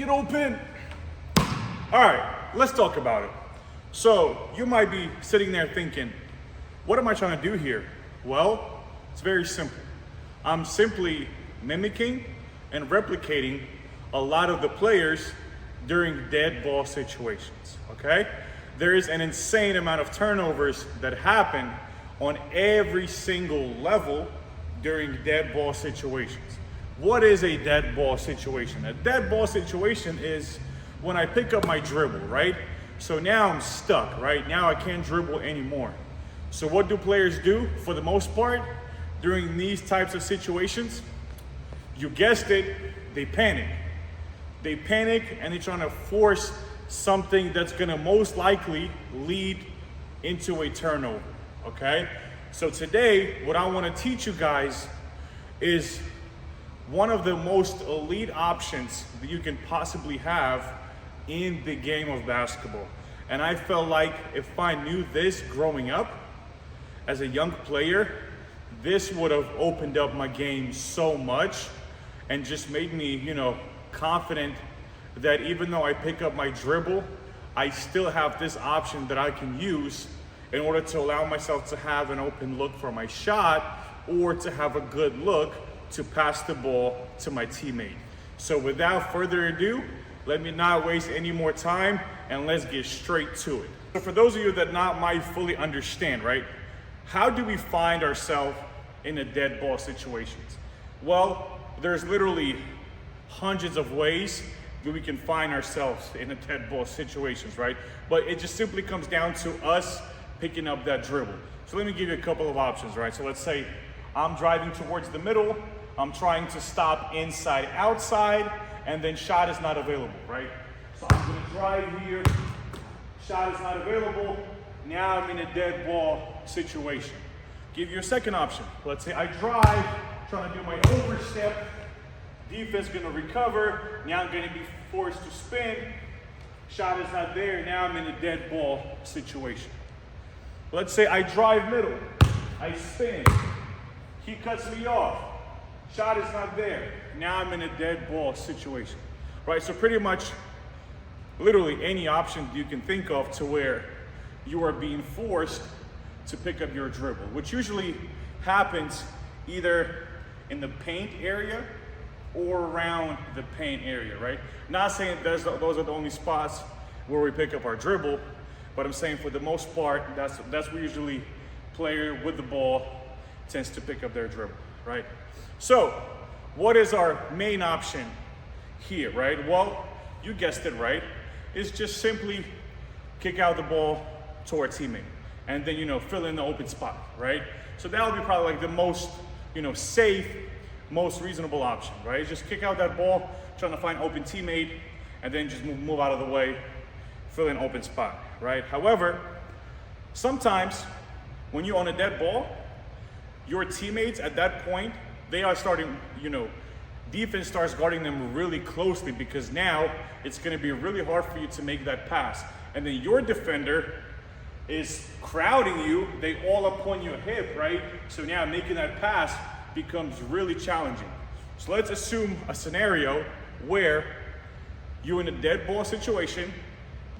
get open. All right, let's talk about it. So you might be sitting there thinking, what am I trying to do here? Well, it's very simple. I'm simply mimicking and replicating a lot of the players during dead ball situations, okay? There is an insane amount of turnovers that happen on every single level during dead ball situations. What is a dead ball situation? A dead ball situation is when I pick up my dribble, right? So now I'm stuck, right? Now I can't dribble anymore. So what do players do for the most part during these types of situations? You guessed it, they panic. They panic and they're trying to force something that's gonna most likely lead into a turnover, okay? So today, what I wanna teach you guys is one of the most elite options that you can possibly have in the game of basketball. And I felt like if I knew this growing up as a young player, this would have opened up my game so much and just made me, confident that even though I pick up my dribble, I still have this option that I can use in order to allow myself to have an open look for my shot or to have a good look to pass the ball to my teammate. So without further ado, let me not waste any more time and let's get straight to it. So for those of you that not might fully understand, right? How do we find ourselves in a dead ball situations? Well, there's literally hundreds of ways that we can find ourselves in a dead ball situations, right? But it just simply comes down to us picking up that dribble. So let me give you a couple of options, right? So let's say I'm driving towards the middle, I'm trying to stop inside, outside, and then shot is not available, right? So I'm gonna drive here, shot is not available, now I'm in a dead ball situation. Give you a second option. Let's say I drive, trying to do my overstep, defense gonna recover, now I'm gonna be forced to spin, shot is not there, now I'm in a dead ball situation. Let's say I drive middle, I spin, he cuts me off, shot is not there, now I'm in a dead ball situation, right? So pretty much, literally any option you can think of to where you are being forced to pick up your dribble, which usually happens either in the paint area or around the paint area, right? Not saying those are the only spots where we pick up our dribble, but I'm saying for the most part, that's where usually player with the ball tends to pick up their dribble, right? So what is our main option here, right? Well, you guessed it, right? It's just simply kick out the ball to our teammate and then, fill in the open spot, right? So that would be probably like the most, safe, most reasonable option, right? Just kick out that ball, trying to find open teammate, and then just move out of the way, fill in open spot, right? However, sometimes when you're on a dead ball, your teammates at that point, they are starting, defense starts guarding them really closely because now it's gonna be really hard for you to make that pass. And then your defender is crowding you, they all upon your hip, right? So now making that pass becomes really challenging. So let's assume a scenario where you're in a dead ball situation,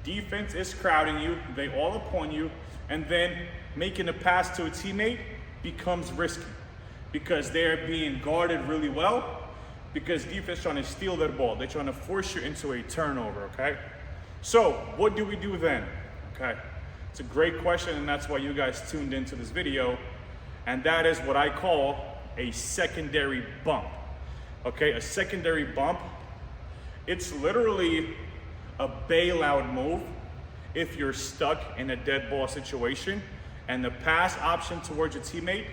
defense is crowding you, they all upon you, and then making a pass to a teammate becomes risky because they're being guarded really well because defense trying to steal that ball. They're trying to force you into a turnover, okay? So what do we do then, okay? It's a great question and that's why you guys tuned into this video, and that is what I call a secondary bump, okay? A secondary bump, it's literally a bailout move if you're stuck in a dead ball situation and the pass option towards your teammate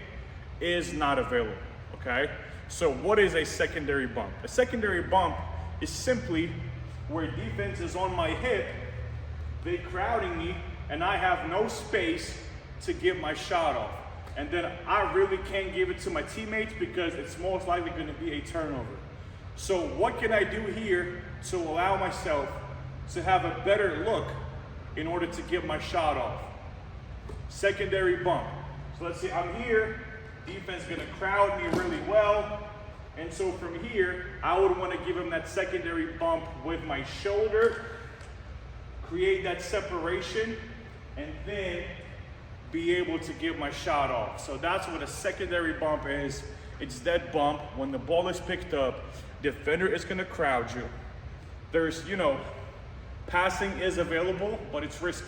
is not available, okay? So what is a secondary bump? A secondary bump is simply where defense is on my hip, they crowding me, and I have no space to get my shot off. And then I really can't give it to my teammates because it's most likely gonna be a turnover. So what can I do here to allow myself to have a better look in order to get my shot off? Secondary bump. So let's say I'm here, defense gonna crowd me really well. And so from here, I would want to give him that secondary bump with my shoulder, create that separation, and then be able to get my shot off. So that's what a secondary bump is. It's that bump when the ball is picked up, defender is going to crowd you. There's, passing is available, but it's risky.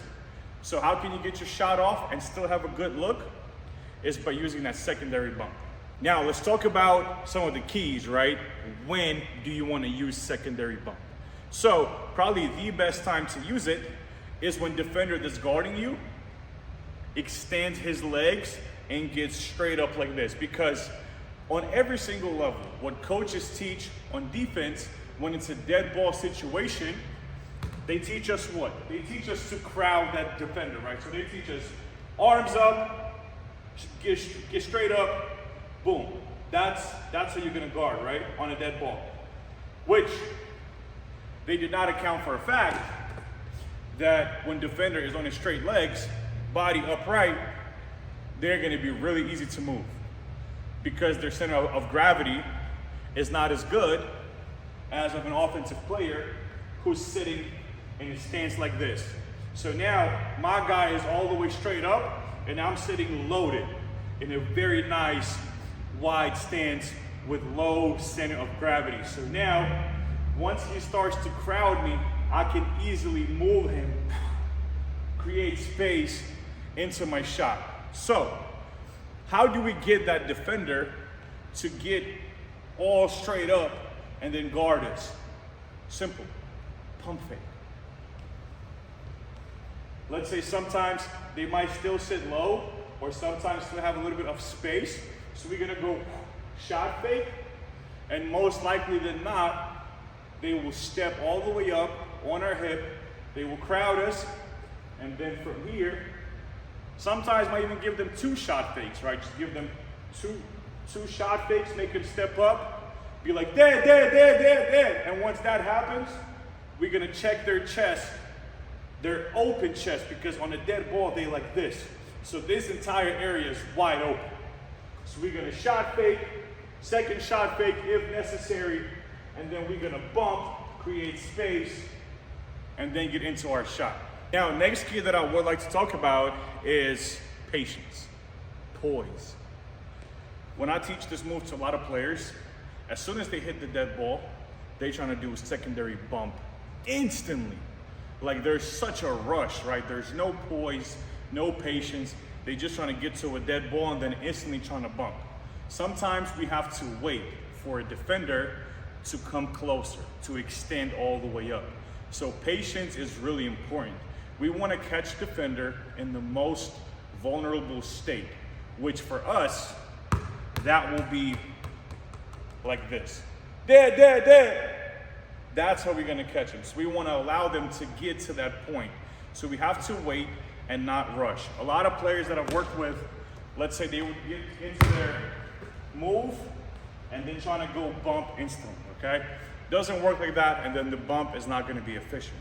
So how can you get your shot off and still have a good look? Is by using that secondary bump. Now let's talk about some of the keys, right? When do you want to use secondary bump? So probably the best time to use it is when defender that's guarding you extends his legs and gets straight up like this. Because on every single level, what coaches teach on defense, when it's a dead ball situation, they teach us what? They teach us to crowd that defender, right? So they teach us arms up, get straight up, boom. That's how you're gonna guard, right? On a dead ball. Which they did not account for a fact that when defender is on his straight legs, body upright, they're gonna be really easy to move because their center of gravity is not as good as of an offensive player who's sitting in a stance like this. So now my guy is all the way straight up and I'm sitting loaded in a very nice wide stance with low center of gravity. So now once he starts to crowd me, I can easily move him, create space into my shot. So how do we get that defender to get all straight up and then guard us? Simple, pump fake. Let's say sometimes they might still sit low or sometimes still have a little bit of space. So we're gonna go shot fake, and most likely than not, they will step all the way up on our hip, they will crowd us, and then from here, sometimes might even give them 2 shot fakes, right? Just give them two shot fakes, make them step up, be like, dead. And once that happens, we're gonna check their chest, their open chest, because on a dead ball, they like this. So this entire area is wide open. So we're gonna shot fake, second shot fake if necessary, and then we're gonna bump, create space, and then get into our shot. Now, next key that I would like to talk about is patience, poise. When I teach this move to a lot of players, as soon as they hit the dead ball, they trying to do a secondary bump instantly. Like there's such a rush, right? There's no poise, no patience. They just trying to get to a dead ball and then instantly trying to bump. Sometimes we have to wait for a defender to come closer, to extend all the way up. So patience is really important. We want to catch defender in the most vulnerable state, which for us, that will be like this. Dead. That's how we're gonna catch them. So we wanna allow them to get to that point. So we have to wait and not rush. A lot of players that I've worked with, let's say they would get into their move and then trying to go bump instantly, okay? Doesn't work like that, and then the bump is not gonna be efficient.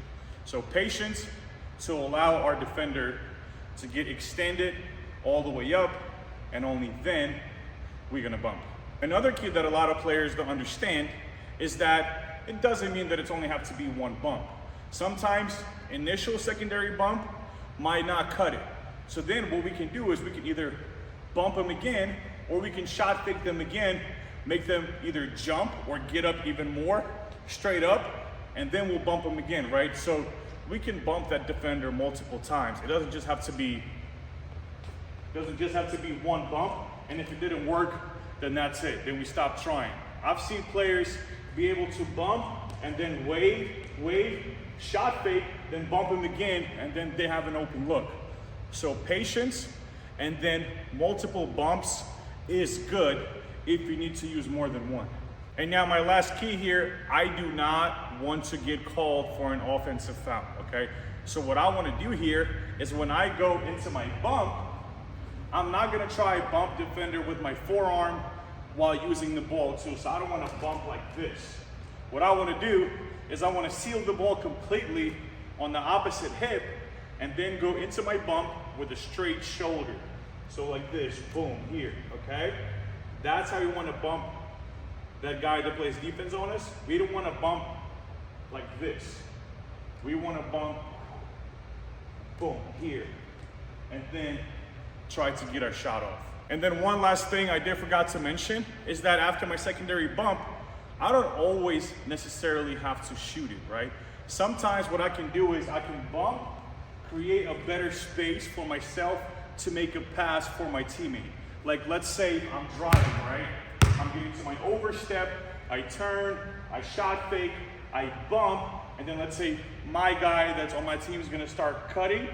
So patience to allow our defender to get extended all the way up, and only then we're gonna bump. Another key that a lot of players don't understand is that it doesn't mean that it's only have to be one bump. Sometimes initial secondary bump might not cut it. So then what we can do is we can either bump them again, or we can shot fake them again, make them either jump or get up even more, straight up, and then we'll bump them again, right? So we can bump that defender multiple times. It doesn't just have to be one bump, and if it didn't work, then that's it. Then we stop trying. I've seen players be able to bump and then wave, shot fake, then bump them again, and then they have an open look. So patience and then multiple bumps is good if you need to use more than one. And now my last key here, I do not want to get called for an offensive foul, okay? So what I want to do here is when I go into my bump, I'm not gonna try bump defender with my forearm while using the ball too. So I don't want to bump like this. What I want to do is I want to seal the ball completely on the opposite hip and then go into my bump with a straight shoulder. So like this, boom, here, okay? That's how you want to bump that guy that plays defense on us, we don't want to bump like this. We want to bump, boom, here, and then try to get our shot off. And then one last thing I did forgot to mention is that after my secondary bump, I don't always necessarily have to shoot it, right? Sometimes what I can do is I can bump, create a better space for myself to make a pass for my teammate. Like let's say I'm driving, right? I'm getting to my overstep, I turn, I shot fake, I bump, and then let's say my guy that's on my team is gonna start cutting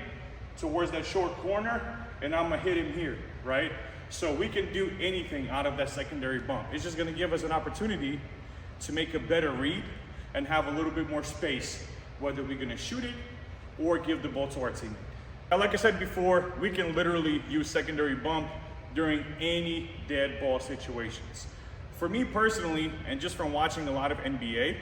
towards that short corner, and I'm gonna hit him here, right? So we can do anything out of that secondary bump. It's just gonna give us an opportunity to make a better read and have a little bit more space, whether we're gonna shoot it or give the ball to our teammate. Now, like I said before, we can literally use secondary bump during any dead ball situations. For me personally, and just from watching a lot of NBA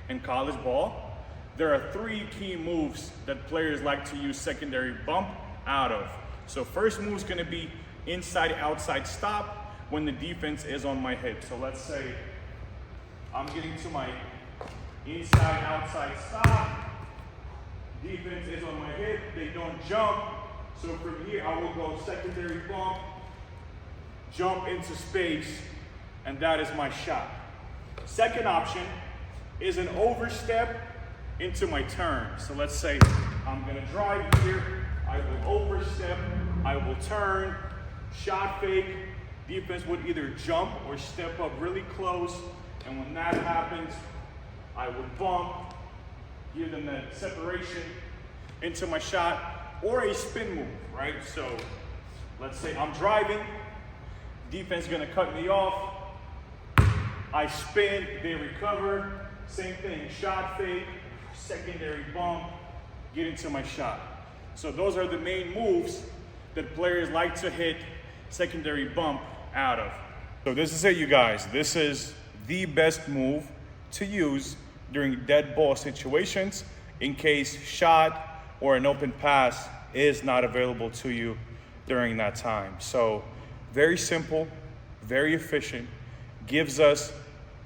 and college ball, there are 3 key moves that players like to use secondary bump out of. So first move is gonna be inside outside stop when the defense is on my hip. So let's say I'm getting to my inside outside stop, defense is on my hip, they don't jump. So from here I will go secondary bump, jump into space, and that is my shot. Second option is an overstep into my turn. So let's say I'm gonna drive here, I will overstep, I will turn, shot fake, defense would either jump or step up really close, and when that happens, I would bump, give them that separation into my shot, or a spin move, right? So let's say I'm driving, defense is gonna cut me off, I spin, they recover, same thing, shot fake, secondary bump, get into my shot. So those are the main moves that players like to hit secondary bump out of. So this is it, you guys. This is the best move to use during dead ball situations in case shot or an open pass is not available to you during that time. So very simple, very efficient, gives us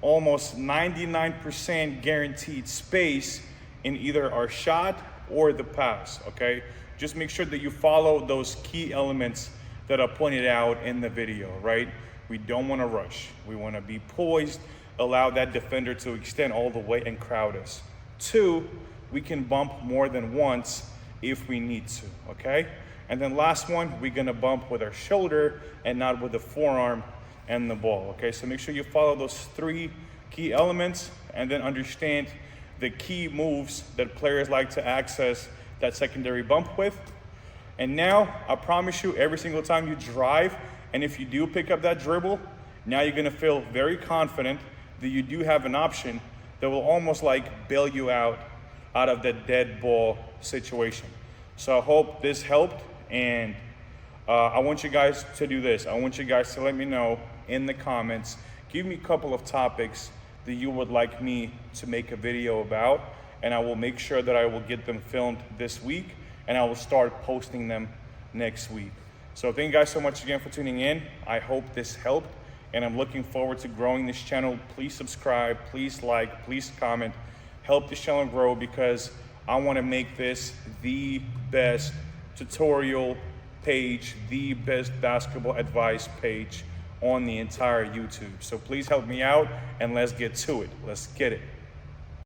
almost 99% guaranteed space in either our shot or the pass, okay? Just make sure that you follow those key elements that are pointed out in the video, right? We don't wanna rush. We wanna be poised, allow that defender to extend all the way and crowd us. 2, we can bump more than once if we need to, okay? And then last one, we're gonna bump with our shoulder and not with the forearm and the ball, okay? So make sure you follow those 3 key elements and then understand the key moves that players like to access that secondary bump with. And now, I promise you, every single time you drive, and if you do pick up that dribble, now you're gonna feel very confident that you do have an option that will almost like bail you out of that dead ball situation. So I hope this helped, and I want you guys to do this. I want you guys to let me know in the comments, give me a couple of topics that you would like me to make a video about, and I will make sure that I will get them filmed this week, and I will start posting them next week. So thank you guys so much again for tuning in. I hope this helped, and I'm looking forward to growing this channel. Please subscribe, please like, please comment, help this channel grow, because I wanna make this the best tutorial page, the best basketball advice page on the entire YouTube. So please help me out, and let's get to it. Let's get it.